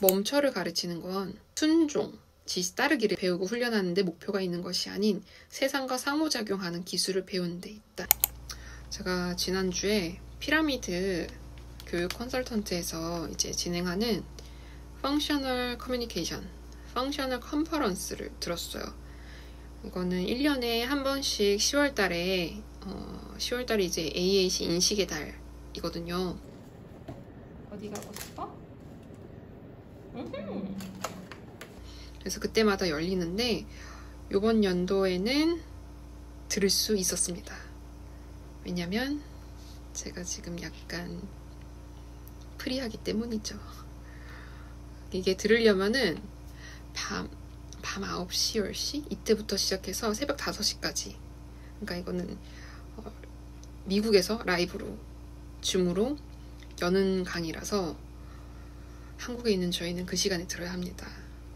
멈춰를 가르치는 건 순종, 지시 따르기를 배우고 훈련하는데 목표가 있는 것이 아닌 세상과 상호작용하는 기술을 배우는 데 있다. 제가 지난주에 피라미드 교육 컨설턴트에서 이제 진행하는 펑셔널 커뮤니케이션, 펑셔널 컨퍼런스를 들었어요. 이거는 1년에 한 번씩 10월달에 10월달이 이제 AAC 인식의 달이거든요. 어디 가고 싶어? 그래서 그때마다 열리는데 이번 연도에는 들을 수 있었습니다. 왜냐면 제가 지금 약간 프리하기 때문이죠. 이게 들으려면은 밤 9시, 10시? 이때부터 시작해서 새벽 5시까지. 그러니까 이거는 미국에서 라이브로, 줌으로 여는 강의라서 한국에 있는 저희는 그 시간에 들어야 합니다.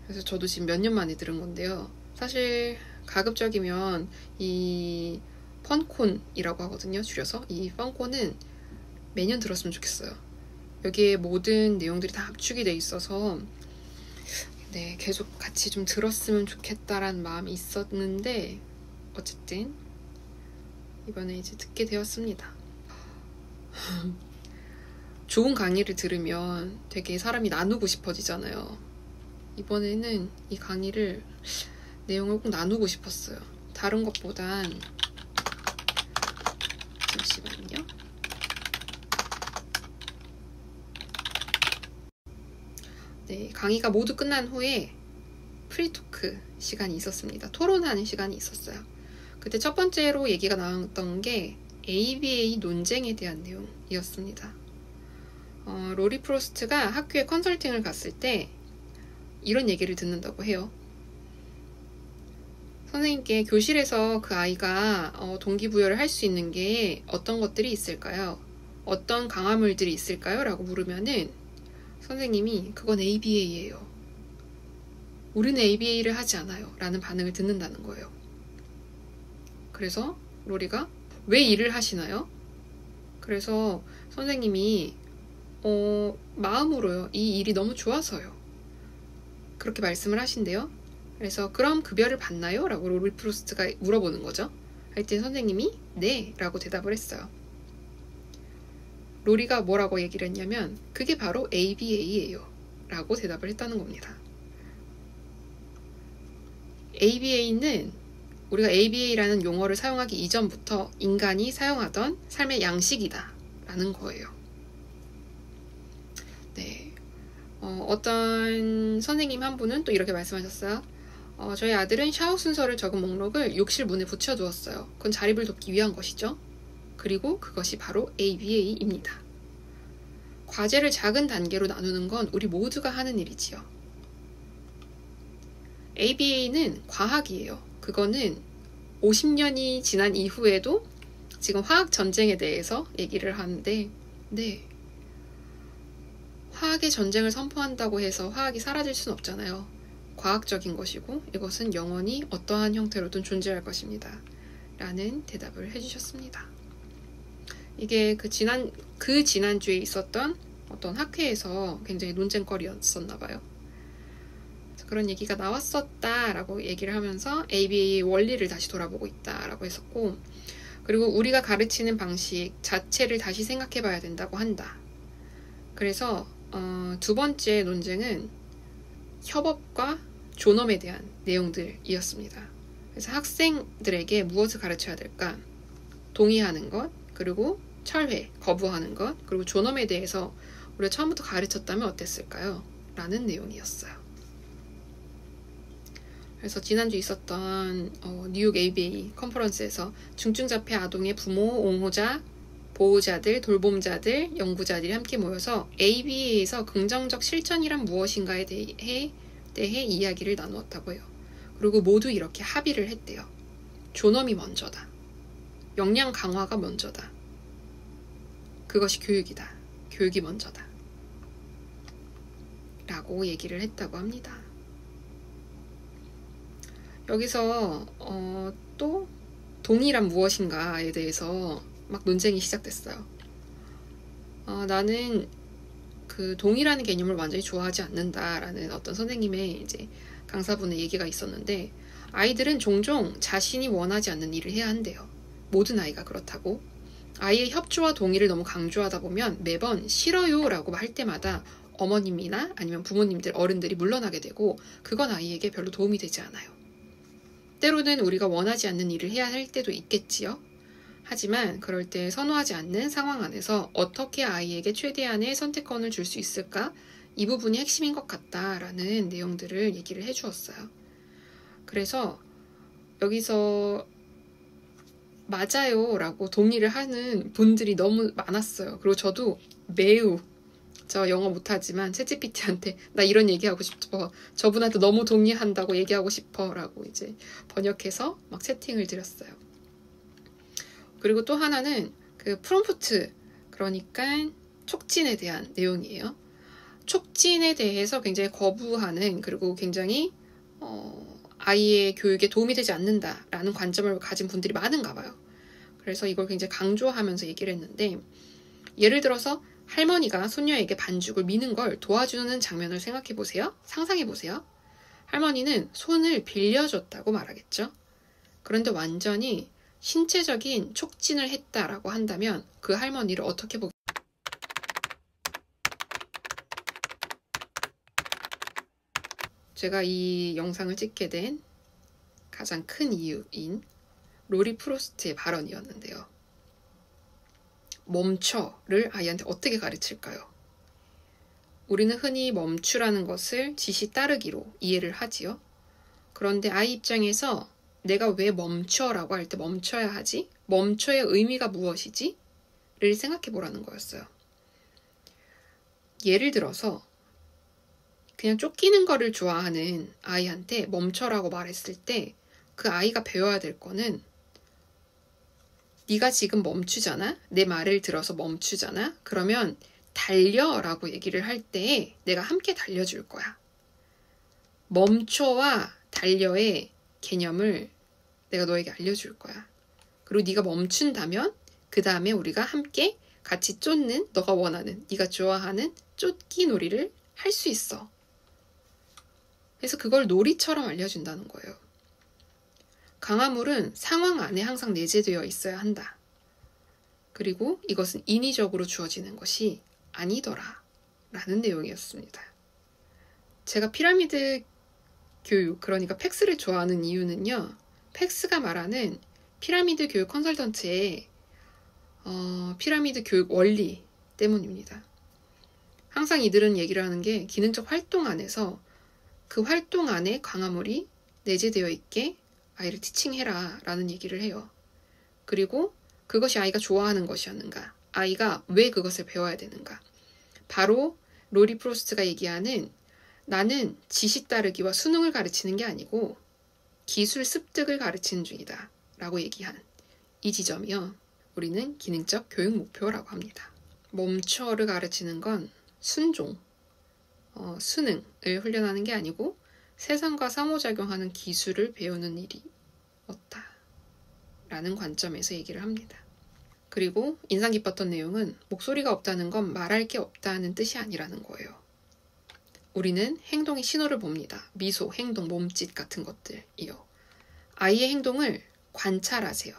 그래서 저도 지금 몇 년 만에 들은 건데요. 사실 가급적이면 이 펀콘이라고 하거든요. 줄여서. 이 펀콘은 매년 들었으면 좋겠어요. 여기에 모든 내용들이 다 압축이 돼 있어서 네, 계속 같이 좀 들었으면 좋겠다라는 마음이 있었는데 어쨌든 이번에 이제 듣게 되었습니다. 좋은 강의를 들으면 되게 사람이 나누고 싶어지잖아요. 이번에는 이 강의를 내용을 꼭 나누고 싶었어요. 다른 것보단 잠시만요. 네, 강의가 모두 끝난 후에 프리토크 시간이 있었습니다. 토론하는 시간이 있었어요. 그때 첫 번째로 얘기가 나왔던 게 ABA 논쟁에 대한 내용이었습니다. 로리 프로스트가 학교에 컨설팅을 갔을 때 이런 얘기를 듣는다고 해요. 선생님께 교실에서 그 아이가 동기부여를 할 수 있는 게 어떤 것들이 있을까요? 어떤 강화물들이 있을까요? 라고 물으면은 선생님이 그건 ABA예요. 우리는 ABA를 하지 않아요. 라는 반응을 듣는다는 거예요. 그래서 로리가 왜 일을 하시나요? 그래서 선생님이 마음으로요. 이 일이 너무 좋아서요. 그렇게 말씀을 하신대요. 그래서 그럼 급여를 받나요? 라고 로리 프로스트가 물어보는 거죠. 할 때 선생님이 네 라고 대답을 했어요. 로리가 뭐라고 얘기를 했냐면 그게 바로 ABA예요 라고 대답을 했다는 겁니다. ABA는 우리가 ABA라는 용어를 사용하기 이전부터 인간이 사용하던 삶의 양식이다 라는 거예요. 네, 어떤 선생님 한 분은 또 이렇게 말씀하셨어요. 저희 아들은 샤워 순서를 적은 목록을 욕실 문에 붙여두었어요. 그건 자립을 돕기 위한 것이죠. 그리고 그것이 바로 ABA입니다. 과제를 작은 단계로 나누는 건 우리 모두가 하는 일이지요. ABA는 과학이에요. 그거는 50년이 지난 이후에도 지금 화학 전쟁에 대해서 얘기를 하는데 네, 화학의 전쟁을 선포한다고 해서 화학이 사라질 순 없잖아요. 과학적인 것이고 이것은 영원히 어떠한 형태로든 존재할 것입니다. 라는 대답을 해주셨습니다. 이게 그 지난주에 있었던 어떤 학회에서 굉장히 논쟁거리였었나봐요. 그런 얘기가 나왔었다라고 얘기를 하면서 ABA의 원리를 다시 돌아보고 있다라고 했었고, 그리고 우리가 가르치는 방식 자체를 다시 생각해봐야 된다고 한다. 그래서 두 번째 논쟁은 협업과 존엄에 대한 내용들이었습니다. 그래서 학생들에게 무엇을 가르쳐야 될까? 동의하는 것, 그리고 철회, 거부하는 것, 그리고 존엄에 대해서 우리가 처음부터 가르쳤다면 어땠을까요? 라는 내용이었어요. 그래서 지난주 있었던 뉴욕 ABA 컨퍼런스에서 중증자폐 아동의 부모, 옹호자, 보호자들, 돌봄자들, 연구자들이 함께 모여서 ABA에서 긍정적 실천이란 무엇인가에 대해 이야기를 나누었다고 해요. 그리고 모두 이렇게 합의를 했대요. 존엄이 먼저다. 역량 강화가 먼저다. 그것이 교육이다. 교육이 먼저다. 라고 얘기를 했다고 합니다. 여기서 또 동의란 무엇인가에 대해서 막 논쟁이 시작됐어요. 나는 그 동의라는 개념을 완전히 좋아하지 않는다라는 어떤 선생님의 이제 강사분의 얘기가 있었는데, 아이들은 종종 자신이 원하지 않는 일을 해야 한대요. 모든 아이가 그렇다고. 아이의 협조와 동의를 너무 강조하다 보면 매번 싫어요 라고 할 때마다 어머님이나 아니면 부모님들, 어른들이 물러나게 되고, 그건 아이에게 별로 도움이 되지 않아요. 때로는 우리가 원하지 않는 일을 해야 할 때도 있겠지요. 하지만 그럴 때 선호하지 않는 상황 안에서 어떻게 아이에게 최대한의 선택권을 줄 수 있을까? 이 부분이 핵심인 것 같다라는 내용들을 얘기를 해주었어요. 그래서 여기서 맞아요 라고 동의를 하는 분들이 너무 많았어요. 그리고 저도 매우, 저 영어 못하지만 챗GPT한테 나 이런 얘기하고 싶어, 저분한테 너무 동의한다고 얘기하고 싶어 라고 이제 번역해서 막 채팅을 드렸어요. 그리고 또 하나는 그 프롬프트, 그러니까 촉진에 대한 내용이에요. 촉진에 대해서 굉장히 거부하는, 그리고 굉장히 아이의 교육에 도움이 되지 않는다라는 관점을 가진 분들이 많은가 봐요. 그래서 이걸 굉장히 강조하면서 얘기를 했는데, 예를 들어서 할머니가 손녀에게 반죽을 미는 걸 도와주는 장면을 생각해 보세요. 상상해 보세요. 할머니는 손을 빌려줬다고 말하겠죠. 그런데 완전히 신체적인 촉진을 했다라고 한다면 그 할머니를 어떻게 보겠어요? 제가 이 영상을 찍게 된 가장 큰 이유인 로리 프로스트의 발언이었는데요. 멈춰를 아이한테 어떻게 가르칠까요? 우리는 흔히 멈추라는 것을 지시 따르기로 이해를 하지요. 그런데 아이 입장에서 내가 왜 멈춰라고 할 때 멈춰야 하지? 멈춰의 의미가 무엇이지? 를 생각해 보라는 거였어요. 예를 들어서 그냥 쫓기는 거를 좋아하는 아이한테 멈춰라고 말했을 때 그 아이가 배워야 될 거는, 네가 지금 멈추잖아? 내 말을 들어서 멈추잖아? 그러면 달려라고 얘기를 할 때 내가 함께 달려줄 거야. 멈춰와 달려의 개념을 내가 너에게 알려줄 거야. 그리고 네가 멈춘다면 그 다음에 우리가 함께 같이 쫓는, 너가 원하는, 네가 좋아하는 쫓기 놀이를 할 수 있어. 그래서 그걸 놀이처럼 알려준다는 거예요. 강화물은 상황 안에 항상 내재되어 있어야 한다. 그리고 이것은 인위적으로 주어지는 것이 아니더라 라는 내용이었습니다. 제가 피라미드 교육, 그러니까 팩스를 좋아하는 이유는요, 팩스가 말하는 피라미드 교육 컨설턴트의 피라미드 교육 원리 때문입니다. 항상 이들은 얘기를 하는 게 기능적 활동 안에서 그 활동 안에 강화물이 내재되어 있게 아이를 티칭해라 라는 얘기를 해요. 그리고 그것이 아이가 좋아하는 것이었는가? 아이가 왜 그것을 배워야 되는가? 바로 로리 프로스트가 얘기하는, 나는 지시 따르기와 수능을 가르치는 게 아니고 기술 습득을 가르치는 중이다 라고 얘기한 이 지점이요, 우리는 기능적 교육 목표라고 합니다. 멈춰를 가르치는 건 순종, 수능을 훈련하는 게 아니고 세상과 상호작용하는 기술을 배우는 일이었다 라는 관점에서 얘기를 합니다. 그리고 인상 깊었던 내용은 목소리가 없다는 건 말할 게 없다는 뜻이 아니라는 거예요. 우리는 행동의 신호를 봅니다. 미소, 행동, 몸짓 같은 것들이요. 아이의 행동을 관찰하세요.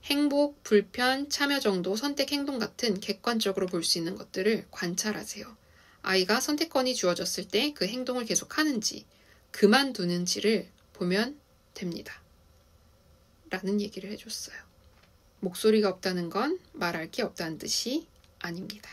행복, 불편, 참여 정도, 선택, 행동 같은 객관적으로 볼 수 있는 것들을 관찰하세요. 아이가 선택권이 주어졌을 때 그 행동을 계속하는지 그만두는지를 보면 됩니다. 라는 얘기를 해줬어요. 목소리가 없다는 건 말할 게 없다는 뜻이 아닙니다.